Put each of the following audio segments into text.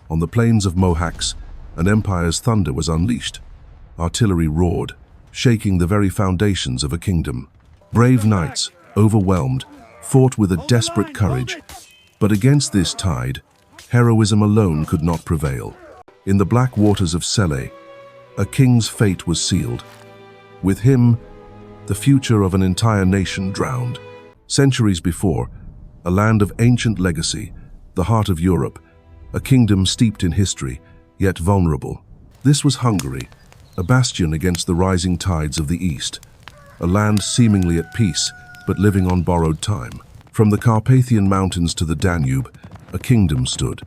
On the plains of Mohacs, an empire's thunder was unleashed. Artillery roared, shaking the very foundations of a kingdom. Brave knights, overwhelmed, fought with a desperate courage. But against this tide, heroism alone could not prevail. In the black waters of Sele, a king's fate was sealed. With him, the future of an entire nation drowned. Centuries before, a land of ancient legacy, the heart of Europe, a kingdom steeped in history, yet vulnerable. This was Hungary, a bastion against the rising tides of the East, a land seemingly at peace, but living on borrowed time. From the Carpathian Mountains to the Danube, a kingdom stood.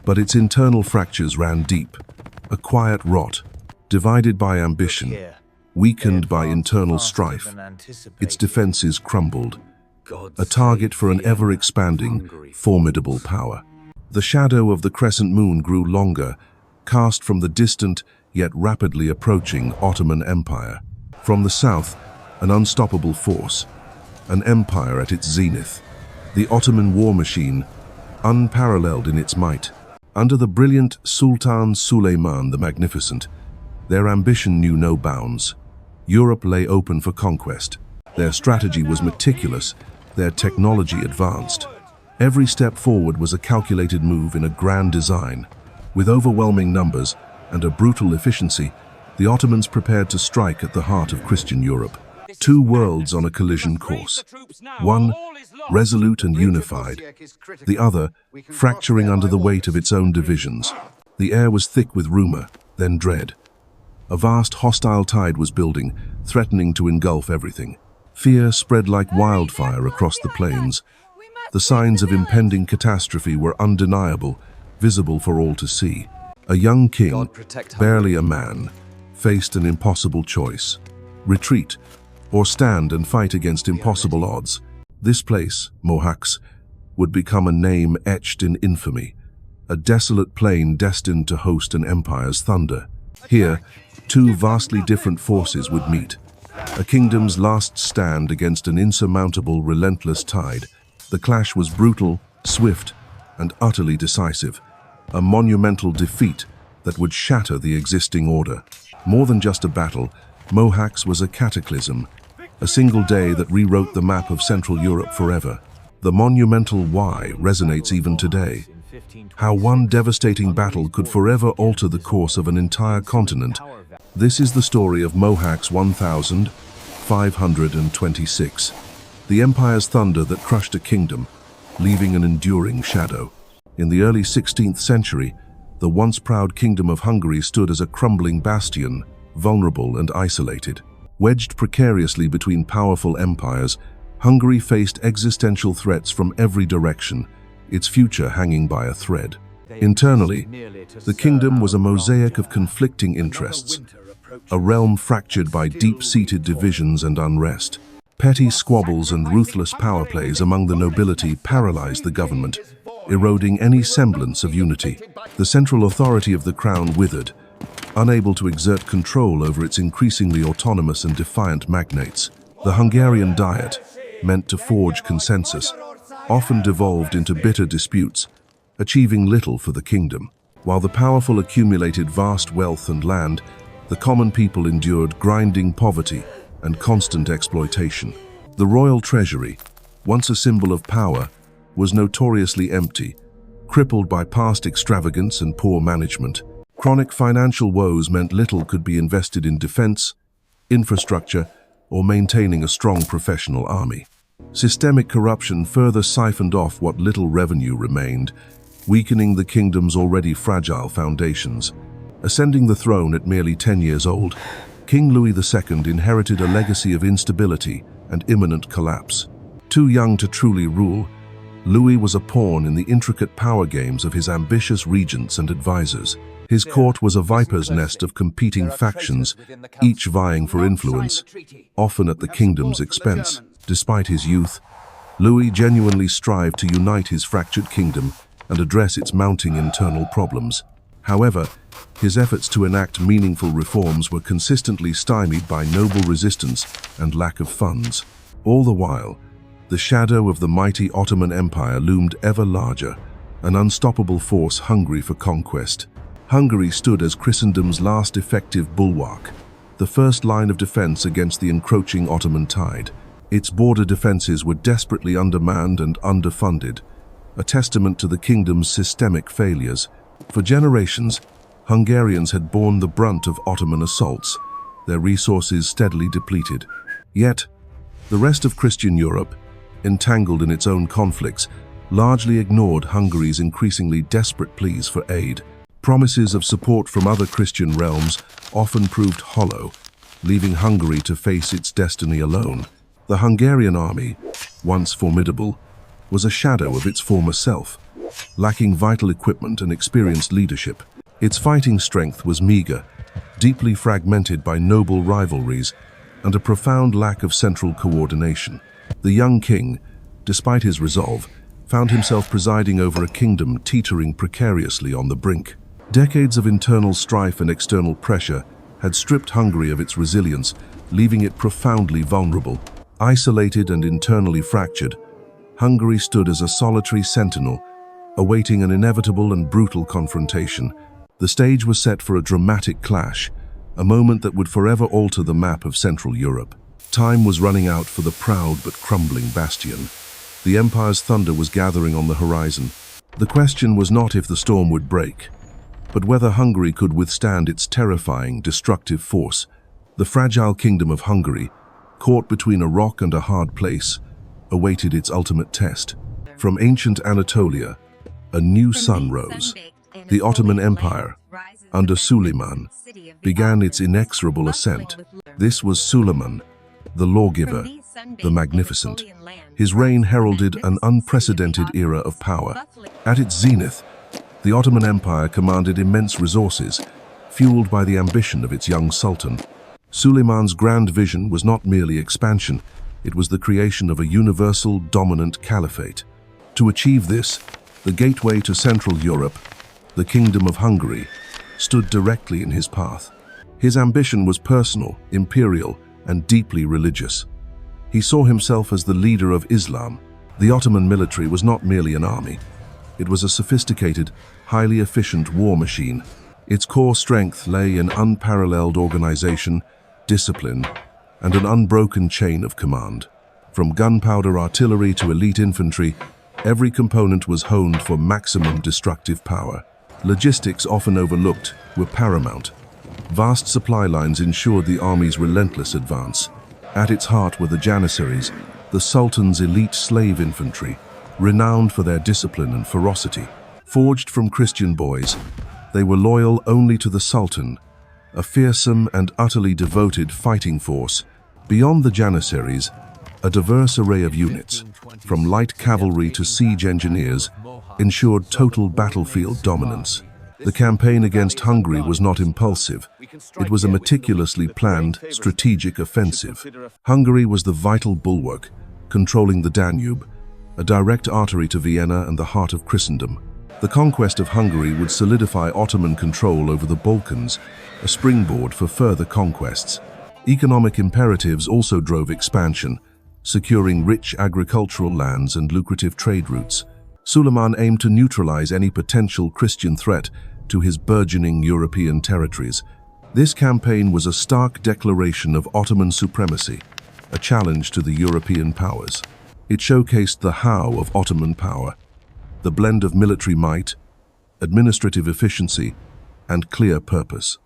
But its internal fractures ran deep, a quiet rot, divided by ambition, weakened by internal strife. Its defenses crumbled, a target for an ever-expanding, formidable power. The shadow of the crescent moon grew longer, cast from the distant, yet rapidly approaching Ottoman Empire. From the south, an unstoppable force, an empire at its zenith. The Ottoman war machine, unparalleled in its might. Under the brilliant Sultan Suleiman the Magnificent, their ambition knew no bounds. Europe lay open for conquest. Their strategy was meticulous, their technology advanced. Every step forward was a calculated move in a grand design. With overwhelming numbers and a brutal efficiency, the Ottomans prepared to strike at the heart of Christian Europe. Two worlds on a collision course. One, resolute and unified. The other, fracturing under the weight of its own divisions. The air was thick with rumor, then dread. A vast hostile tide was building, threatening to engulf everything. Fear spread like wildfire across the plains. The signs of impending catastrophe were undeniable, visible for all to see. A young king, barely a man, faced an impossible choice. Retreat, or stand and fight against impossible odds. This place, Mohacs, would become a name etched in infamy, a desolate plain destined to host an empire's thunder. Here, two vastly different forces would meet, a kingdom's last stand against an insurmountable, relentless tide. The clash was brutal, swift, and utterly decisive, a monumental defeat that would shatter the existing order. More than just a battle, Mohacs was a cataclysm, a single day that rewrote the map of Central Europe forever. The monumental why resonates even today. How one devastating battle could forever alter the course of an entire continent. This is the story of Mohacs 1526, the empire's thunder that crushed a kingdom, leaving an enduring shadow. In the early 16th century, the once proud kingdom of Hungary stood as a crumbling bastion, vulnerable and isolated. Wedged precariously between powerful empires, Hungary faced existential threats from every direction, its future hanging by a thread. Internally, the kingdom was a mosaic of conflicting interests, a realm fractured by deep-seated divisions and unrest. Petty squabbles and ruthless power plays among the nobility paralyzed the government, eroding any semblance of unity. The central authority of the crown withered, unable to exert control over its increasingly autonomous and defiant magnates. The Hungarian Diet, meant to forge consensus, often devolved into bitter disputes, achieving little for the kingdom. While the powerful accumulated vast wealth and land, the common people endured grinding poverty and constant exploitation. The royal treasury, once a symbol of power, was notoriously empty, crippled by past extravagance and poor management. Chronic financial woes meant little could be invested in defense, infrastructure, or maintaining a strong professional army. Systemic corruption further siphoned off what little revenue remained, weakening the kingdom's already fragile foundations. Ascending the throne at merely 10 years old, King Louis II inherited a legacy of instability and imminent collapse. Too young to truly rule, Louis was a pawn in the intricate power games of his ambitious regents and advisors. His court was a viper's nest of competing factions, each vying for influence, often at the kingdom's expense. Despite his youth, Louis genuinely strived to unite his fractured kingdom and address its mounting internal problems. However, his efforts to enact meaningful reforms were consistently stymied by noble resistance and lack of funds. All the while, the shadow of the mighty Ottoman Empire loomed ever larger, an unstoppable force hungry for conquest. Hungary stood as Christendom's last effective bulwark, the first line of defense against the encroaching Ottoman tide. Its border defenses were desperately undermanned and underfunded, a testament to the kingdom's systemic failures. For generations, Hungarians had borne the brunt of Ottoman assaults, their resources steadily depleted. Yet, the rest of Christian Europe, entangled in its own conflicts, largely ignored Hungary's increasingly desperate pleas for aid. Promises of support from other Christian realms often proved hollow, leaving Hungary to face its destiny alone. The Hungarian army, once formidable, was a shadow of its former self, lacking vital equipment and experienced leadership. Its fighting strength was meager, deeply fragmented by noble rivalries and a profound lack of central coordination. The young king, despite his resolve, found himself presiding over a kingdom teetering precariously on the brink. Decades of internal strife and external pressure had stripped Hungary of its resilience, leaving it profoundly vulnerable. Isolated and internally fractured, Hungary stood as a solitary sentinel, awaiting an inevitable and brutal confrontation. The stage was set for a dramatic clash, a moment that would forever alter the map of Central Europe. Time was running out for the proud but crumbling bastion. The empire's thunder was gathering on the horizon. The question was not if the storm would break, but whether Hungary could withstand its terrifying, destructive force. The fragile kingdom of Hungary, caught between a rock and a hard place, awaited its ultimate test. From ancient Anatolia, a new sun rose. The Ottoman Empire, under Suleiman, began its inexorable ascent. This was Suleiman, the lawgiver, the Magnificent. His reign heralded an unprecedented era of power. At its zenith, the Ottoman Empire commanded immense resources, fueled by the ambition of its young sultan. Suleiman's grand vision was not merely expansion, it was the creation of a universal, dominant caliphate. To achieve this, the gateway to Central Europe, the Kingdom of Hungary, stood directly in his path. His ambition was personal, imperial, and deeply religious. He saw himself as the leader of Islam. The Ottoman military was not merely an army. It was a sophisticated, highly efficient war machine. Its core strength lay in unparalleled organization, discipline, and an unbroken chain of command. From gunpowder artillery to elite infantry, every component was honed for maximum destructive power. Logistics, often overlooked, were paramount. Vast supply lines ensured the army's relentless advance. At its heart were the Janissaries, the Sultan's elite slave infantry, renowned for their discipline and ferocity. Forged from Christian boys, they were loyal only to the Sultan, a fearsome and utterly devoted fighting force. Beyond the Janissaries, a diverse array of units, from light cavalry to siege engineers, ensured total battlefield dominance. The campaign against Hungary was not impulsive. It was a meticulously planned, strategic offensive. Hungary was the vital bulwark, controlling the Danube, a direct artery to Vienna and the heart of Christendom. The conquest of Hungary would solidify Ottoman control over the Balkans, a springboard for further conquests. Economic imperatives also drove expansion, securing rich agricultural lands and lucrative trade routes. Suleiman aimed to neutralize any potential Christian threat to his burgeoning European territories. This campaign was a stark declaration of Ottoman supremacy, a challenge to the European powers. It showcased the how of Ottoman power, the blend of military might, administrative efficiency, and clear purpose.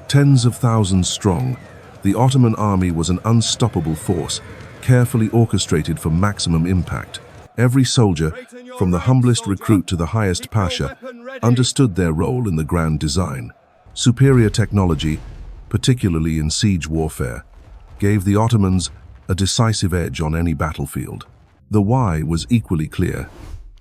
Tens of thousands strong, the Ottoman army was an unstoppable force, carefully orchestrated for maximum impact. Every soldier, from the humblest recruit to the highest pasha, understood their role in the grand design. Superior technology, particularly in siege warfare, gave the Ottomans a decisive edge on any battlefield. The why was equally clear: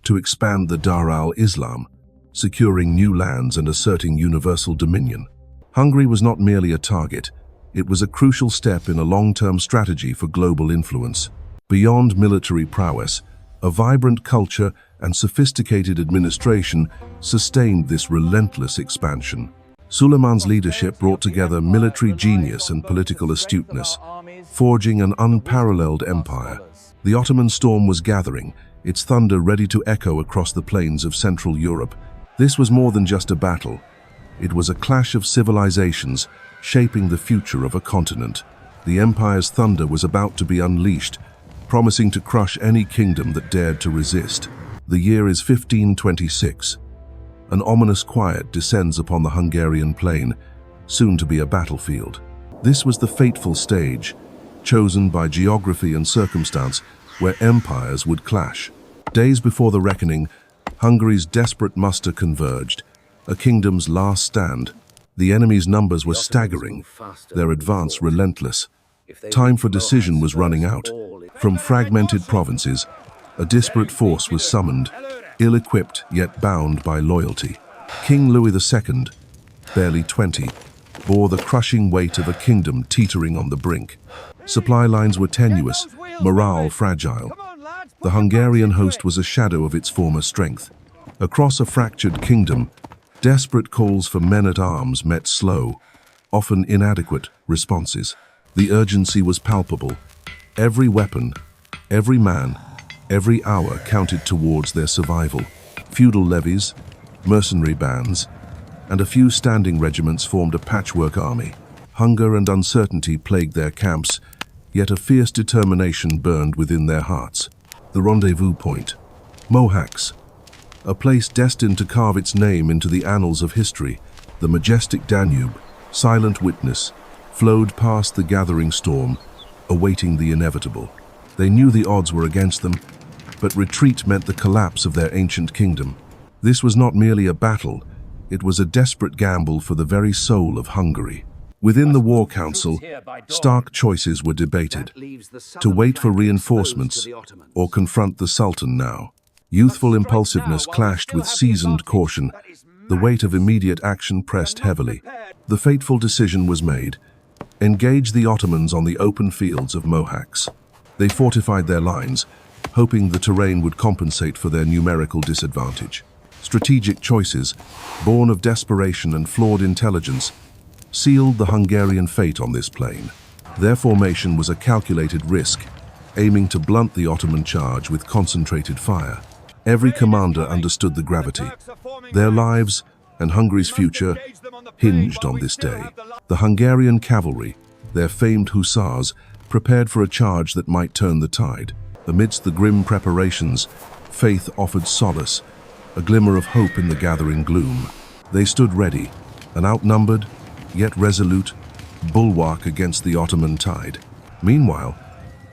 to expand the Dar al-Islam, securing new lands and asserting universal dominion. Hungary was not merely a target, it was a crucial step in a long-term strategy for global influence. Beyond military prowess, a vibrant culture and sophisticated administration sustained this relentless expansion. Suleiman's leadership brought together military genius and political astuteness, forging an unparalleled empire. The Ottoman storm was gathering, its thunder ready to echo across the plains of Central Europe. This was more than just a battle. It was a clash of civilizations, shaping the future of a continent. The empire's thunder was about to be unleashed, promising to crush any kingdom that dared to resist. The year is 1526. An ominous quiet descends upon the Hungarian plain, soon to be a battlefield. This was the fateful stage, chosen by geography and circumstance, where empires would clash. Days before the reckoning, Hungary's desperate muster converged, a kingdom's last stand. The enemy's numbers were staggering, their advance relentless. Time for decision was running out. From fragmented provinces, a disparate force was summoned, ill-equipped yet bound by loyalty. King Louis II, barely 20, bore the crushing weight of a kingdom teetering on the brink. Supply lines were tenuous, morale fragile. The Hungarian host was a shadow of its former strength. Across a fractured kingdom, desperate calls for men-at-arms met slow, often inadequate, responses. The urgency was palpable. Every weapon, every man, every hour counted towards their survival. Feudal levies, mercenary bands, and a few standing regiments formed a patchwork army. Hunger and uncertainty plagued their camps, yet a fierce determination burned within their hearts. The rendezvous point, Mohacs, a place destined to carve its name into the annals of history. The majestic Danube, silent witness, flowed past the gathering storm, awaiting the inevitable. They knew the odds were against them, but retreat meant the collapse of their ancient kingdom. This was not merely a battle, it was a desperate gamble for the very soul of Hungary. Within the War Council, stark choices were debated: to wait for reinforcements or confront the Sultan now. Youthful impulsiveness clashed with seasoned caution. The weight of immediate action pressed heavily. The fateful decision was made: engage the Ottomans on the open fields of Mohacs. They fortified their lines, hoping the terrain would compensate for their numerical disadvantage. Strategic choices, born of desperation and flawed intelligence, sealed the Hungarian fate on this plain. Their formation was a calculated risk, aiming to blunt the Ottoman charge with concentrated fire. Every commander understood the gravity. Their lives and Hungary's future hinged on this day. The Hungarian cavalry, their famed hussars, prepared for a charge that might turn the tide. Amidst the grim preparations, faith offered solace, a glimmer of hope in the gathering gloom. They stood ready, an outnumbered, yet resolute, bulwark against the Ottoman tide. Meanwhile,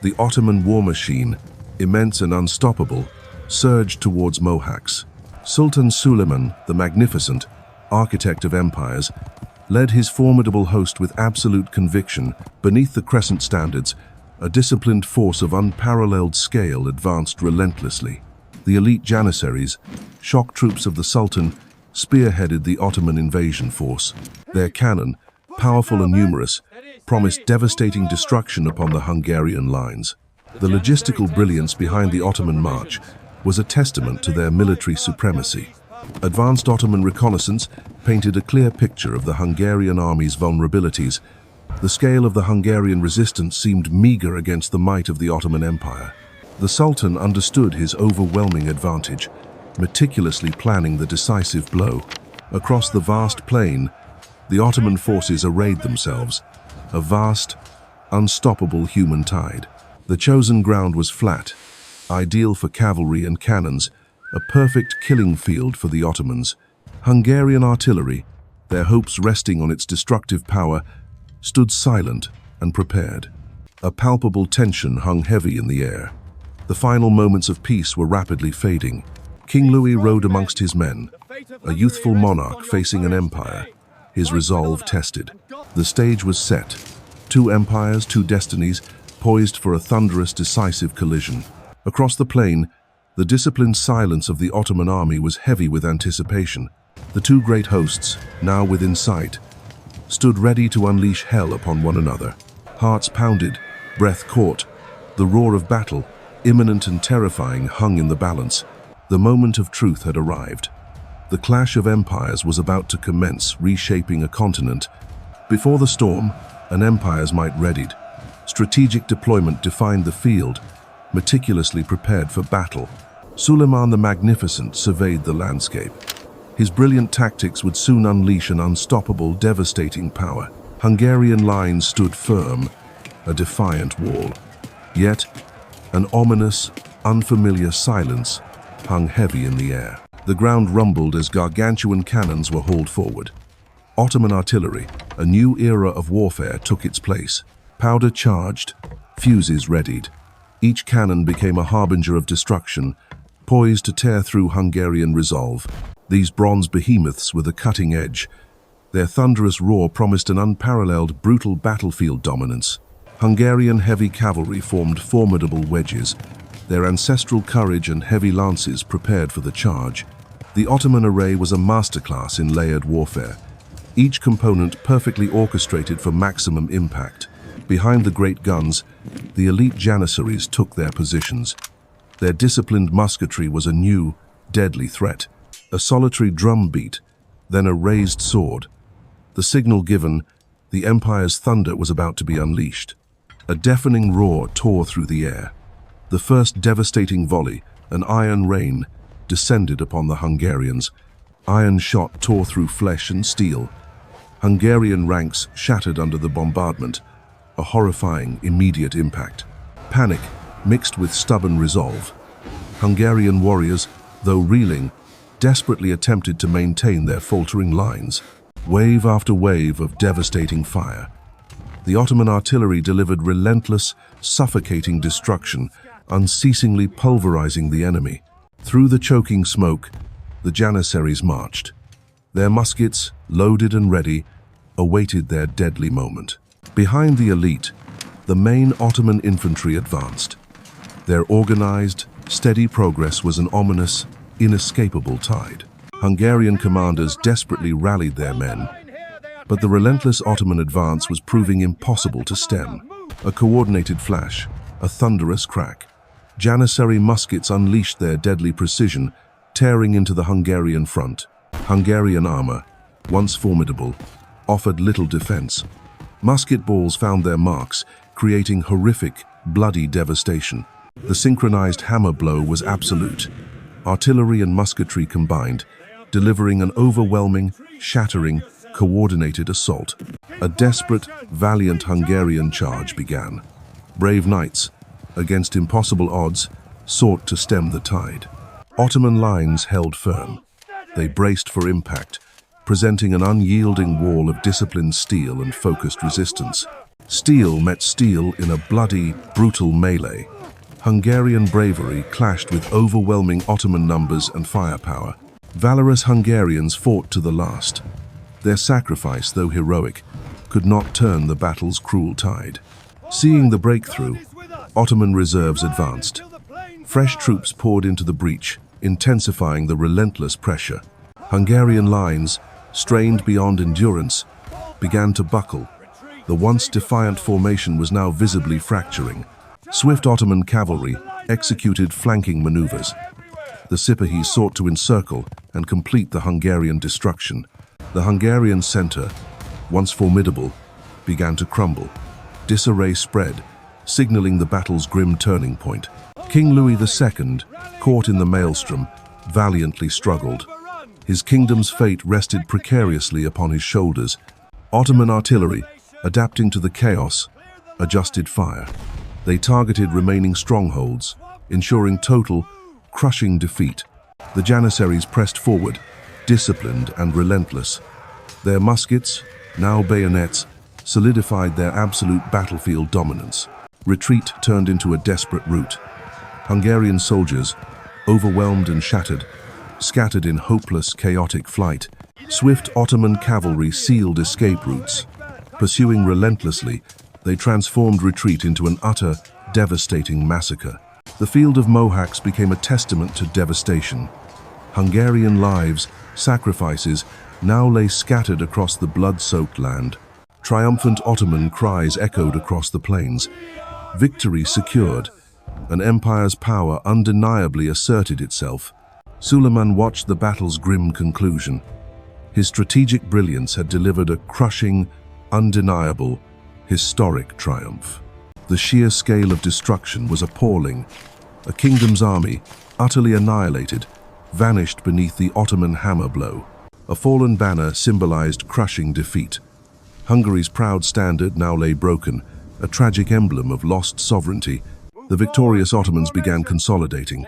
the Ottoman war machine, immense and unstoppable, surged towards Mohacs. Sultan Suleiman the Magnificent, architect of empires, led his formidable host with absolute conviction. Beneath the crescent standards, a disciplined force of unparalleled scale advanced relentlessly. The elite janissaries, shock troops of the Sultan, spearheaded the Ottoman invasion force. Their cannon, powerful and numerous, promised devastating destruction upon the Hungarian lines. The logistical brilliance behind the Ottoman march was a testament to their military supremacy. Advanced Ottoman reconnaissance painted a clear picture of the Hungarian army's vulnerabilities. The scale of the Hungarian resistance seemed meager against the might of the Ottoman Empire. The Sultan understood his overwhelming advantage, meticulously planning the decisive blow. Across the vast plain, the Ottoman forces arrayed themselves, a vast, unstoppable human tide. The chosen ground was flat, ideal for cavalry and cannons, a perfect killing field for the Ottomans. Hungarian artillery, their hopes resting on its destructive power, stood silent and prepared. A palpable tension hung heavy in the air. The final moments of peace were rapidly fading. King Louis rode amongst his men, a youthful monarch facing an empire, his resolve tested. The stage was set. Two empires, two destinies, poised for a thunderous, decisive collision. Across the plain, the disciplined silence of the Ottoman army was heavy with anticipation. The two great hosts, now within sight, stood ready to unleash hell upon one another. Hearts pounded, breath caught. The roar of battle, imminent and terrifying, hung in the balance. The moment of truth had arrived. The clash of empires was about to commence, reshaping a continent. Before the storm, an empire's might readied. Strategic deployment defined the field, meticulously prepared for battle. Suleiman the Magnificent surveyed the landscape. His brilliant tactics would soon unleash an unstoppable, devastating power. Hungarian lines stood firm, a defiant wall. Yet, an ominous, unfamiliar silence hung heavy in the air. The ground rumbled as gargantuan cannons were hauled forward. Ottoman artillery, a new era of warfare, took its place. Powder charged, fuses readied. Each cannon became a harbinger of destruction, poised to tear through Hungarian resolve. These bronze behemoths were the cutting edge. Their thunderous roar promised an unparalleled, brutal battlefield dominance. Hungarian heavy cavalry formed formidable wedges, their ancestral courage and heavy lances prepared for the charge. The Ottoman array was a masterclass in layered warfare, each component perfectly orchestrated for maximum impact. Behind the great guns, the elite janissaries took their positions. Their disciplined musketry was a new, deadly threat. A solitary drum beat, then a raised sword. The signal given, the Empire's thunder was about to be unleashed. A deafening roar tore through the air. The first devastating volley, an iron rain, descended upon the Hungarians. Iron shot tore through flesh and steel. Hungarian ranks shattered under the bombardment, a horrifying, immediate impact. Panic mixed with stubborn resolve. Hungarian warriors, though reeling, desperately attempted to maintain their faltering lines. Wave after wave of devastating fire. The Ottoman artillery delivered relentless, suffocating destruction, unceasingly pulverizing the enemy. Through the choking smoke, the janissaries marched. Their muskets, loaded and ready, awaited their deadly moment. Behind the elite, the main Ottoman infantry advanced. Their organized, steady progress was an ominous, inescapable tide. Hungarian commanders desperately rallied their men, but the relentless Ottoman advance was proving impossible to stem. A coordinated flash, a thunderous crack. Janissary muskets unleashed their deadly precision, tearing into the Hungarian front. Hungarian armor, once formidable, offered little defense. Musket balls found their marks, creating horrific, bloody devastation. The synchronized hammer blow was absolute. Artillery and musketry combined, delivering an overwhelming, shattering, coordinated assault. A desperate, valiant Hungarian charge began. Brave knights, against impossible odds, sought to stem the tide. Ottoman lines held firm. They braced for impact, presenting an unyielding wall of disciplined steel and focused resistance. Steel met steel in a bloody, brutal melee. Hungarian bravery clashed with overwhelming Ottoman numbers and firepower. Valorous Hungarians fought to the last. Their sacrifice, though heroic, could not turn the battle's cruel tide. Seeing the breakthrough, Ottoman reserves advanced. Fresh troops poured into the breach, intensifying the relentless pressure. Hungarian lines, strained beyond endurance, began to buckle. The once defiant formation was now visibly fracturing. Swift Ottoman cavalry executed flanking maneuvers. The Sipahis sought to encircle and complete the Hungarian destruction. The Hungarian center, once formidable, began to crumble. Disarray spread, signaling the battle's grim turning point. King Louis II, caught in the maelstrom, valiantly struggled. His kingdom's fate rested precariously upon his shoulders. Ottoman artillery, adapting to the chaos, adjusted fire. They targeted remaining strongholds, ensuring total, crushing defeat. The janissaries pressed forward, disciplined and relentless. Their muskets, now bayonets, solidified their absolute battlefield dominance. Retreat turned into a desperate rout. Hungarian soldiers, overwhelmed and shattered, scattered in hopeless, chaotic flight. Swift Ottoman cavalry sealed escape routes. Pursuing relentlessly, they transformed retreat into an utter, devastating massacre. The field of Mohacs became a testament to devastation. Hungarian lives, sacrifices, now lay scattered across the blood-soaked land. Triumphant Ottoman cries echoed across the plains. Victory secured. An empire's power undeniably asserted itself. Suleiman watched the battle's grim conclusion. His strategic brilliance had delivered a crushing, undeniable, historic triumph. The sheer scale of destruction was appalling. A kingdom's army, utterly annihilated, vanished beneath the Ottoman hammer blow. A fallen banner symbolized crushing defeat. Hungary's proud standard now lay broken, a tragic emblem of lost sovereignty. The victorious Ottomans began consolidating.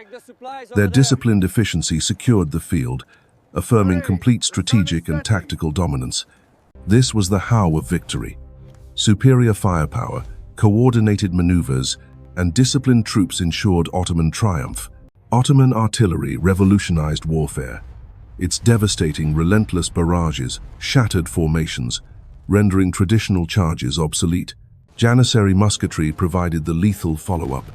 Their disciplined efficiency secured the field, affirming complete strategic and tactical dominance. This was the how of victory. Superior firepower, coordinated maneuvers, and disciplined troops ensured Ottoman triumph. Ottoman artillery revolutionized warfare. Its devastating, relentless barrages shattered formations, rendering traditional charges obsolete. Janissary musketry provided the lethal follow-up.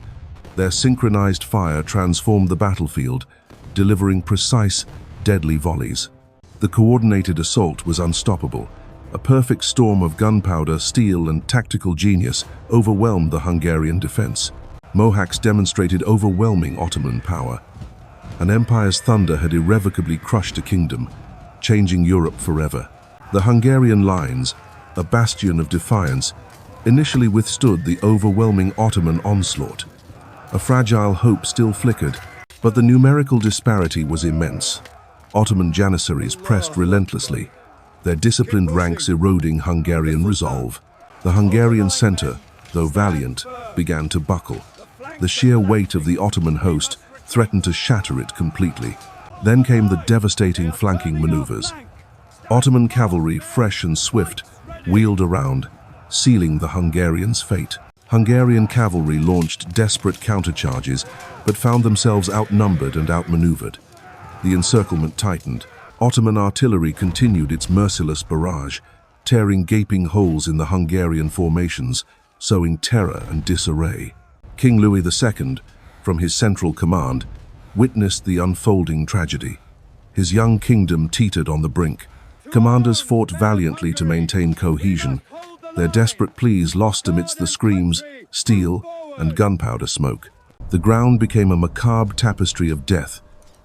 Their synchronized fire transformed the battlefield, delivering precise, deadly volleys. The coordinated assault was unstoppable. A perfect storm of gunpowder, steel, and tactical genius overwhelmed the Hungarian defense. Mohacs demonstrated overwhelming Ottoman power. An empire's thunder had irrevocably crushed a kingdom, changing Europe forever. The Hungarian lines, a bastion of defiance, initially withstood the overwhelming Ottoman onslaught. A fragile hope still flickered, but the numerical disparity was immense. Ottoman janissaries pressed relentlessly, their disciplined ranks eroding Hungarian resolve. The Hungarian center, though valiant, began to buckle. The sheer weight of the Ottoman host threatened to shatter it completely. Then came the devastating flanking maneuvers. Ottoman cavalry, fresh and swift, wheeled around, sealing the Hungarians' fate. Hungarian cavalry launched desperate countercharges, but found themselves outnumbered and outmaneuvered. The encirclement tightened. Ottoman artillery continued its merciless barrage, tearing gaping holes in the Hungarian formations, sowing terror and disarray. King Louis II, from his central command, witnessed the unfolding tragedy. His young kingdom teetered on the brink. Commanders fought valiantly to maintain cohesion, their desperate pleas lost amidst the screams, steel, and gunpowder smoke. The ground became a macabre tapestry of death,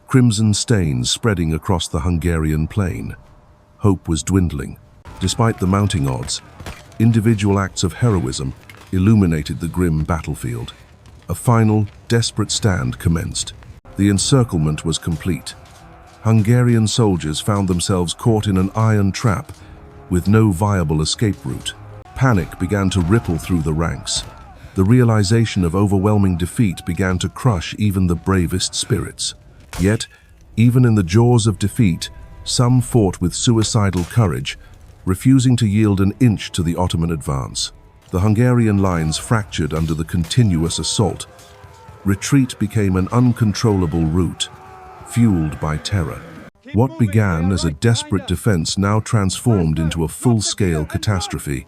crimson stains spreading across the Hungarian plain. Hope was dwindling. Despite the mounting odds, individual acts of heroism illuminated the grim battlefield. A final, desperate stand commenced. The encirclement was complete. Hungarian soldiers found themselves caught in an iron trap with no viable escape route. Panic began to ripple through the ranks. The realization of overwhelming defeat began to crush even the bravest spirits. Yet, even in the jaws of defeat, some fought with suicidal courage, refusing to yield an inch to the Ottoman advance. The Hungarian lines fractured under the continuous assault. Retreat became an uncontrollable route, fueled by terror. What began as a desperate defense now transformed into a full-scale catastrophe.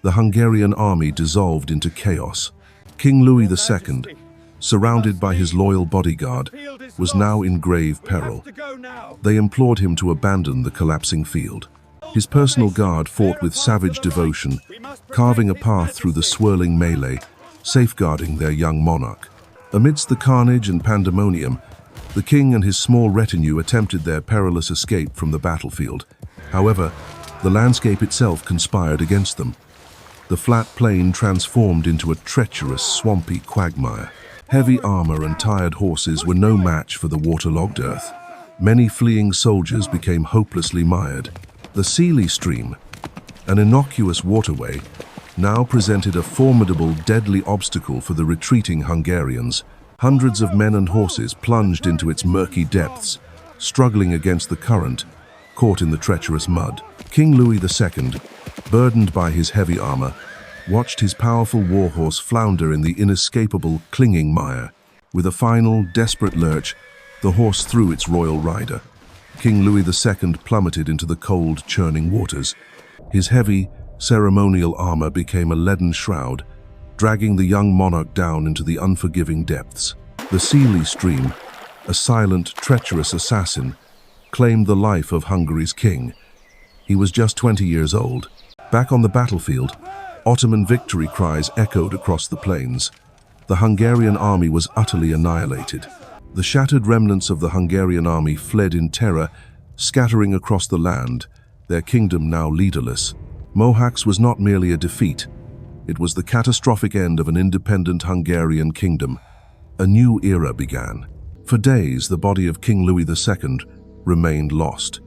The Hungarian army dissolved into chaos. King Louis II, surrounded by his loyal bodyguard, was now in grave peril. They implored him to abandon the collapsing field. His personal guard fought with savage devotion, carving a path through the swirling melee, safeguarding their young monarch. Amidst the carnage and pandemonium, the king and his small retinue attempted their perilous escape from the battlefield. However, the landscape itself conspired against them. The flat plain transformed into a treacherous, swampy quagmire. Heavy armor and tired horses were no match for the waterlogged earth. Many fleeing soldiers became hopelessly mired. The Seely Stream, an innocuous waterway, now presented a formidable, deadly obstacle for the retreating Hungarians. Hundreds of men and horses plunged into its murky depths, struggling against the current, caught in the treacherous mud. King Louis II, burdened by his heavy armor, watched his powerful warhorse flounder in the inescapable, clinging mire. With a final, desperate lurch, the horse threw its royal rider. King Louis II plummeted into the cold, churning waters. His heavy, ceremonial armor became a leaden shroud, dragging the young monarch down into the unforgiving depths. The Seely Stream, a silent, treacherous assassin, claimed the life of Hungary's king. He was just 20 years old. Back on the battlefield, Ottoman victory cries echoed across the plains. The Hungarian army was utterly annihilated. The shattered remnants of the Hungarian army fled in terror, scattering across the land, their kingdom now leaderless. Mohacs was not merely a defeat. It was the catastrophic end of an independent Hungarian kingdom. A new era began. For days, the body of King Louis II remained lost.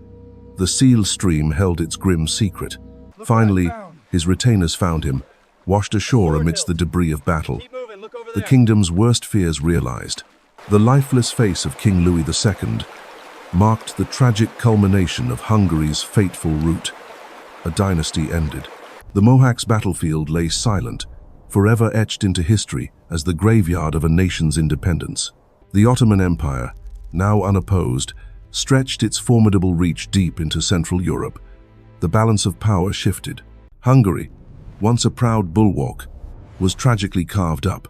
The Seille stream held its grim secret. Finally, his retainers found him, washed ashore amidst the debris of battle. The kingdom's worst fears realized. The lifeless face of King Louis II marked the tragic culmination of Hungary's fateful route. A dynasty ended. The Mohacs battlefield lay silent, forever etched into history as the graveyard of a nation's independence. The Ottoman Empire, now unopposed, stretched its formidable reach deep into Central Europe. The balance of power shifted. Hungary, once a proud bulwark, was tragically carved up,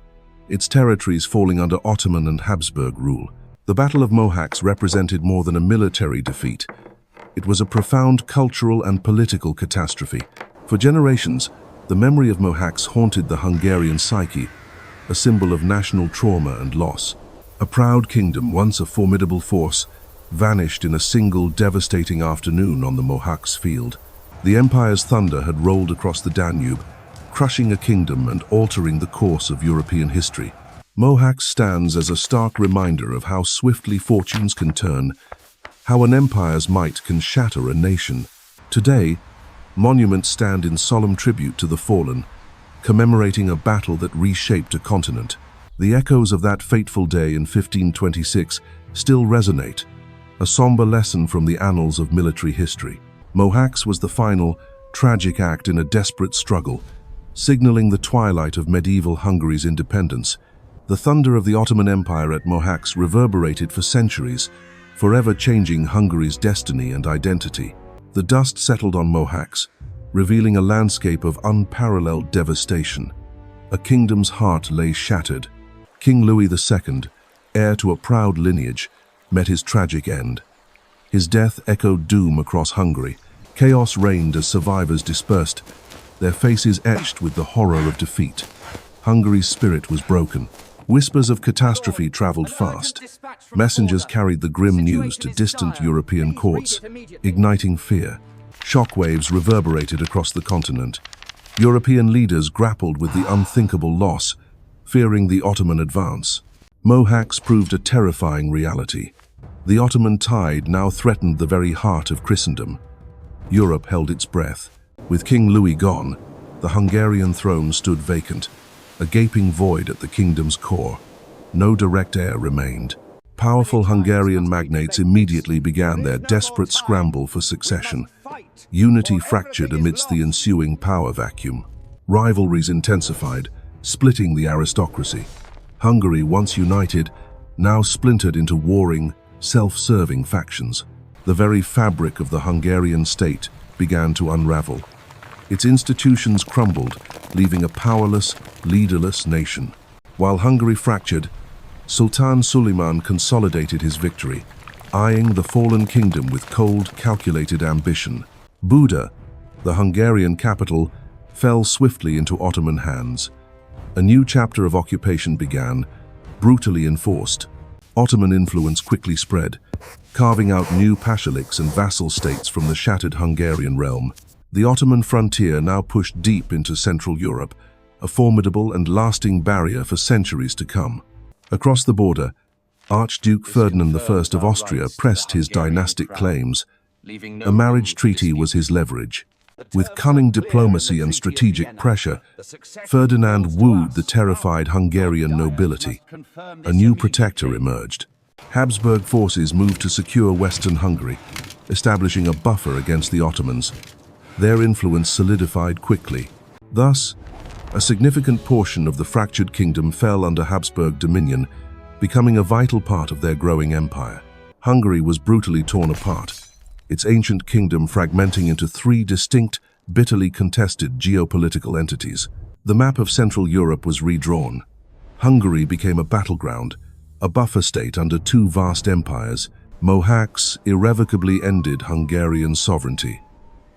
its territories falling under Ottoman and Habsburg rule. The Battle of Mohács represented more than a military defeat. It was a profound cultural and political catastrophe. For generations, the memory of Mohács haunted the Hungarian psyche, a symbol of national trauma and loss. A proud kingdom, once a formidable force, vanished in a single devastating afternoon on the Mohács field. The empire's thunder had rolled across the Danube, crushing a kingdom and altering the course of European history. Mohács stands as a stark reminder of how swiftly fortunes can turn, how an empire's might can shatter a nation. Today, monuments stand in solemn tribute to the fallen, commemorating a battle that reshaped a continent. The echoes of that fateful day in 1526 still resonate, a somber lesson from the annals of military history. Mohács was the final, tragic act in a desperate struggle, signaling the twilight of medieval Hungary's independence. The thunder of the Ottoman Empire at Mohács reverberated for centuries, forever changing Hungary's destiny and identity. The dust settled on Mohács, revealing a landscape of unparalleled devastation. A kingdom's heart lay shattered. King Louis II, heir to a proud lineage, met his tragic end. His death echoed doom across Hungary. Chaos reigned as survivors dispersed, their faces etched with the horror of defeat. Hungary's spirit was broken. Whispers of catastrophe traveled fast. Messengers carried the grim news to distant European courts, igniting fear. Shockwaves reverberated across the continent. European leaders grappled with the unthinkable loss, fearing the Ottoman advance. Mohács proved a terrifying reality. The Ottoman tide now threatened the very heart of Christendom. Europe held its breath. With King Louis gone, the Hungarian throne stood vacant, a gaping void at the kingdom's core. No direct heir remained. Powerful Hungarian magnates immediately began their desperate scramble for succession. Unity fractured amidst the ensuing power vacuum. Rivalries intensified, splitting the aristocracy. Hungary, once united, now splintered into warring, self-serving factions. The very fabric of the Hungarian state began to unravel. Its institutions crumbled, leaving a powerless, leaderless nation. While Hungary fractured, Sultan Suleiman consolidated his victory, eyeing the fallen kingdom with cold, calculated ambition. Buda, the Hungarian capital, fell swiftly into Ottoman hands. A new chapter of occupation began, brutally enforced. Ottoman influence quickly spread, carving out new pashaliks and vassal states from the shattered Hungarian realm. The Ottoman frontier now pushed deep into Central Europe, a formidable and lasting barrier for centuries to come. Across the border, Archduke Ferdinand I of Austria pressed his dynastic claims. A marriage treaty was his leverage. With cunning diplomacy and strategic pressure, Ferdinand wooed the terrified Hungarian nobility. A new protector emerged. Habsburg forces moved to secure Western Hungary, establishing a buffer against the Ottomans. Their influence solidified quickly. Thus, a significant portion of the fractured kingdom fell under Habsburg dominion, becoming a vital part of their growing empire. Hungary was brutally torn apart, its ancient kingdom fragmenting into three distinct, bitterly contested geopolitical entities. The map of Central Europe was redrawn. Hungary became a battleground, a buffer state under two vast empires. Mohács irrevocably ended Hungarian sovereignty.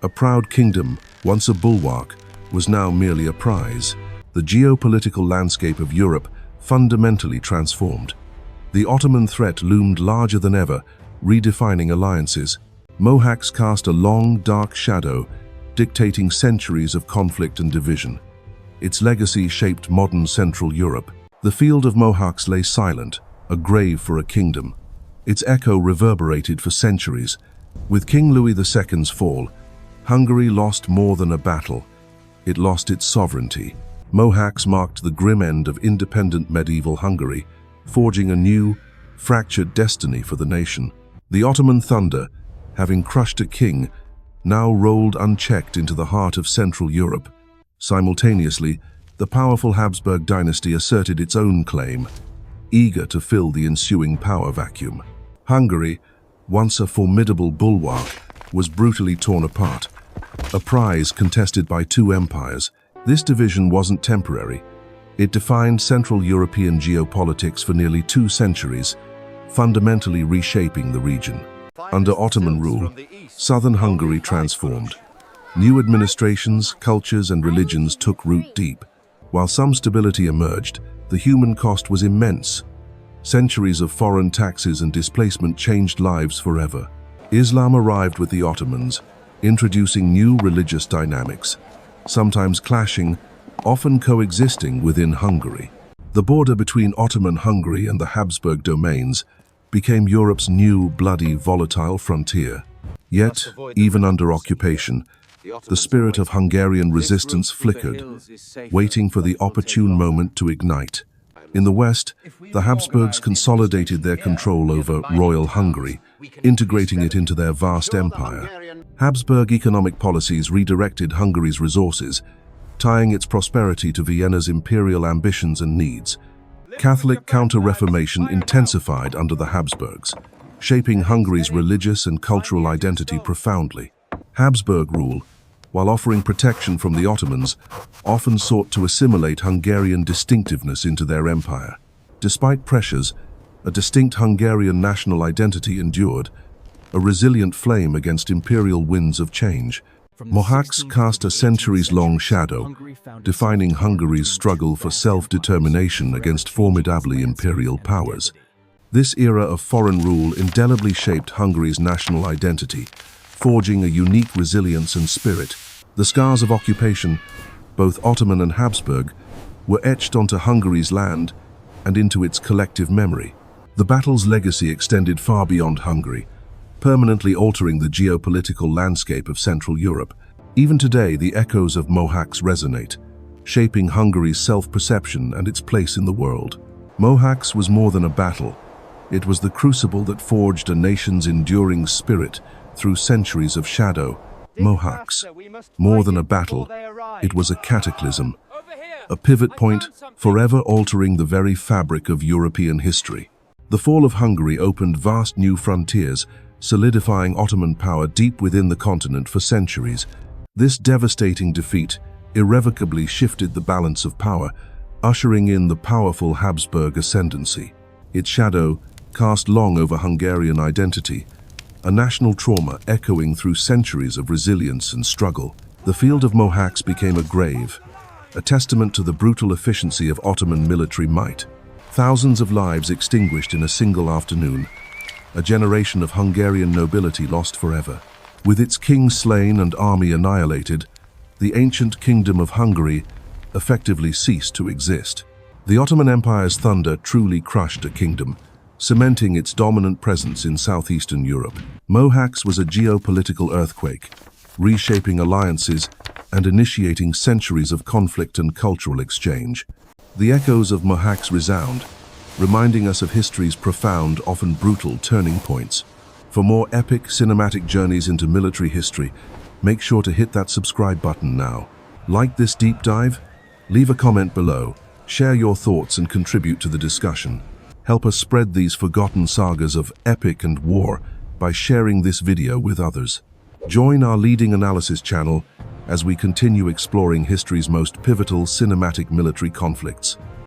A proud kingdom, once a bulwark, was now merely a prize. The geopolitical landscape of Europe fundamentally transformed. The Ottoman threat loomed larger than ever, redefining alliances. Mohács cast a long, dark shadow, dictating centuries of conflict and division. Its legacy shaped modern Central Europe. The field of Mohács lay silent, a grave for a kingdom. Its echo reverberated for centuries. With King Louis II's fall, Hungary lost more than a battle. It lost its sovereignty. Mohacs marked the grim end of independent medieval Hungary, forging a new, fractured destiny for the nation. The Ottoman thunder, having crushed a king, now rolled unchecked into the heart of Central Europe. Simultaneously, the powerful Habsburg dynasty asserted its own claim, eager to fill the ensuing power vacuum. Hungary, once a formidable bulwark, was brutally torn apart. A prize contested by two empires, this division wasn't temporary. It defined Central European geopolitics for nearly 2 centuries, fundamentally reshaping the region. Under Ottoman rule, southern Hungary transformed. New administrations, cultures, and religions took root deep. While some stability emerged, the human cost was immense. Centuries of foreign taxes and displacement changed lives forever. Islam arrived with the Ottomans, introducing new religious dynamics, sometimes clashing, often coexisting within Hungary. The border between Ottoman-Hungary and the Habsburg domains became Europe's new, bloody, volatile frontier. Yet, even under occupation, the spirit of Hungarian resistance flickered, waiting for the opportune moment to ignite. In the West, the Habsburgs consolidated their control over Royal Hungary, integrating it into their vast empire. Habsburg economic policies redirected Hungary's resources, tying its prosperity to Vienna's imperial ambitions and needs. Catholic counter-reformation intensified under the Habsburgs, shaping Hungary's religious and cultural identity profoundly. Habsburg rule, while offering protection from the Ottomans, often sought to assimilate Hungarian distinctiveness into their empire. Despite pressures, a distinct Hungarian national identity endured, a resilient flame against imperial winds of change. Mohacs cast a centuries-long shadow, defining Hungary's struggle for self-determination against formidably imperial powers. This era of foreign rule indelibly shaped Hungary's national identity, forging a unique resilience and spirit. The scars of occupation, both Ottoman and Habsburg, were etched onto Hungary's land and into its collective memory. The battle's legacy extended far beyond Hungary, permanently altering the geopolitical landscape of Central Europe. Even today, the echoes of Mohacs resonate, shaping Hungary's self-perception and its place in the world. Mohacs was more than a battle. It was the crucible that forged a nation's enduring spirit through centuries of shadow. Mohacs, more than a battle, it was a cataclysm, a pivot point forever altering the very fabric of European history. The fall of Hungary opened vast new frontiers, solidifying Ottoman power deep within the continent for centuries. This devastating defeat irrevocably shifted the balance of power, ushering in the powerful Habsburg ascendancy. Its shadow cast long over Hungarian identity, a national trauma echoing through centuries of resilience and struggle. The field of Mohacs became a grave, a testament to the brutal efficiency of Ottoman military might. Thousands of lives extinguished in a single afternoon, a generation of Hungarian nobility lost forever. With its king slain and army annihilated, the ancient kingdom of Hungary effectively ceased to exist. The Ottoman Empire's thunder truly crushed a kingdom, cementing its dominant presence in southeastern Europe. Mohacs was a geopolitical earthquake, reshaping alliances and initiating centuries of conflict and cultural exchange. The echoes of Mohacs resound, reminding us of history's profound, often brutal turning points. For more epic cinematic journeys into military history, make sure to hit that subscribe button now. Like this deep dive? Leave a comment below, share your thoughts and contribute to the discussion. Help us spread these forgotten sagas of epic and war by sharing this video with others. Join our leading analysis channel as we continue exploring history's most pivotal cinematic military conflicts.